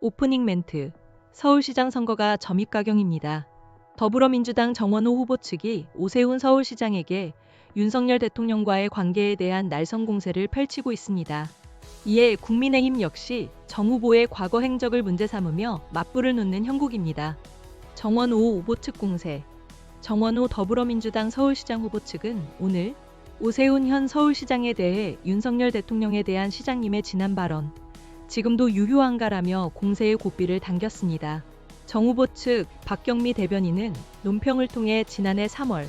오프닝 멘트. 서울시장 선거가 점입가경입니다. 더불어민주당 정원호 후보 측이 오세훈 서울시장에게 윤석열 대통령과의 관계에 대한 날선 공세를 펼치고 있습니다. 이에 국민의힘 역시 정 후보의 과거 행적을 문제 삼으며 맞불을 놓는 형국입니다. 정원호 후보 측 공세. 정원호 더불어민주당 서울시장 후보 측은 오늘 오세훈 현 서울시장에 대해 윤석열 대통령에 대한 시장님의 지난 발언, 지금도 유효한가라며 공세의 고삐를 당겼습니다. 정 후보 측 박경미 대변인은 논평을 통해 지난해 3월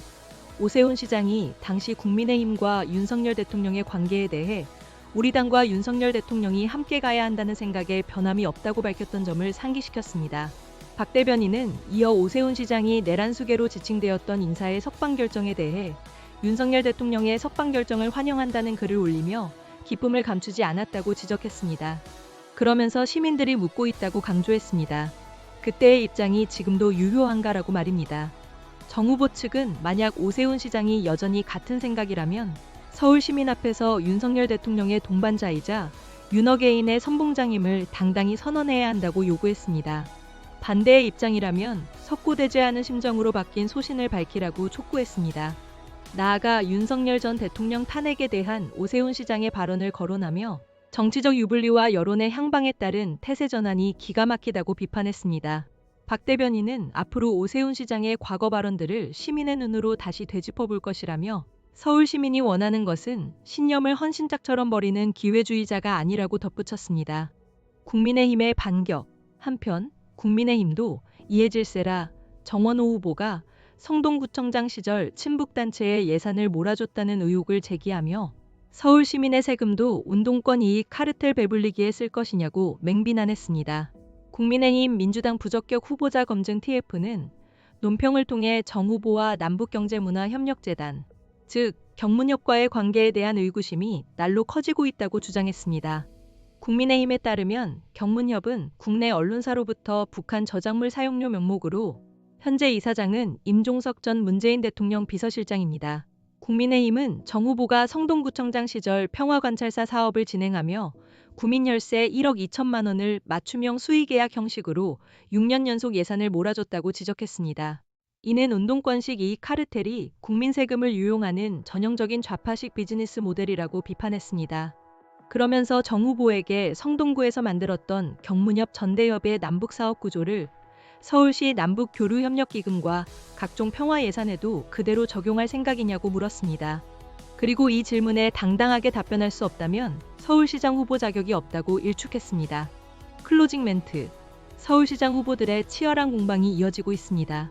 오세훈 시장이 당시 국민의힘과 윤석열 대통령의 관계에 대해 우리 당과 윤석열 대통령이 함께 가야 한다는 생각에 변함이 없다고 밝혔던 점을 상기시켰습니다. 박 대변인은 이어 오세훈 시장이 내란 수계로 지칭되었던 인사의 석방 결정에 대해 윤석열 대통령의 석방 결정을 환영한다는 글을 올리며 기쁨을 감추지 않았다고 지적했습니다. 그러면서 시민들이 묻고 있다고 강조했습니다. 그때의 입장이 지금도 유효한가라고 말입니다. 정 후보 측은 만약 오세훈 시장이 여전히 같은 생각이라면 서울 시민 앞에서 윤석열 대통령의 동반자이자 윤어게인의 선봉장임을 당당히 선언해야 한다고 요구했습니다. 반대의 입장이라면 석고대죄하는 심정으로 바뀐 소신을 밝히라고 촉구했습니다. 나아가 윤석열 전 대통령 탄핵에 대한 오세훈 시장의 발언을 거론하며 정치적 유불리와 여론의 향방에 따른 태세 전환이 기가 막히다고 비판했습니다. 박 대변인은 앞으로 오세훈 시장의 과거 발언들을 시민의 눈으로 다시 되짚어 볼 것이라며 서울 시민이 원하는 것은 신념을 헌신짝처럼 버리는 기회주의자가 아니라고 덧붙였습니다. 국민의힘의 반격. 한편 국민의힘도 이해 질세라 정원호 후보가 성동구청장 시절 친북단체에 예산을 몰아줬다는 의혹을 제기하며 서울 시민의 세금도 운동권 이익 카르텔 배불리기에 쓸 것이냐고 맹비난했습니다. 국민의힘 민주당 부적격 후보자 검증 TF는 논평을 통해 정 후보와 남북경제문화협력재단, 즉 경문협과의 관계에 대한 의구심이 날로 커지고 있다고 주장했습니다. 국민의힘에 따르면 경문협은 국내 언론사로부터 북한 저작물 사용료 명목으로 현재 이사장은 임종석 전 문재인 대통령 비서실장입니다. 국민의힘은 정 후보가 성동구청장 시절 평화관찰사 사업을 진행하며 구민열세 1억 2천만 원을 맞춤형 수의계약 형식으로 6년 연속 예산을 몰아줬다고 지적했습니다. 이는 운동권식 이익 카르텔이 국민 세금을 유용하는 전형적인 좌파식 비즈니스 모델이라고 비판했습니다. 그러면서 정 후보에게 성동구에서 만들었던 경문협 전대협의 남북사업 구조를 서울시 남북교류협력기금과 각종 평화 예산에도 그대로 적용할 생각이냐고 물었습니다. 그리고 이 질문에 당당하게 답변할 수 없다면 서울시장 후보 자격이 없다고 일축했습니다. 클로징 멘트. 서울시장 후보들의 치열한 공방이 이어지고 있습니다.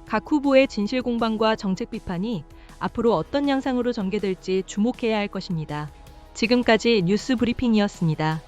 각 후보의 진실 공방과 정책 비판이 앞으로 어떤 양상으로 전개될지 주목해야 할 것입니다. 지금까지 뉴스 브리핑이었습니다.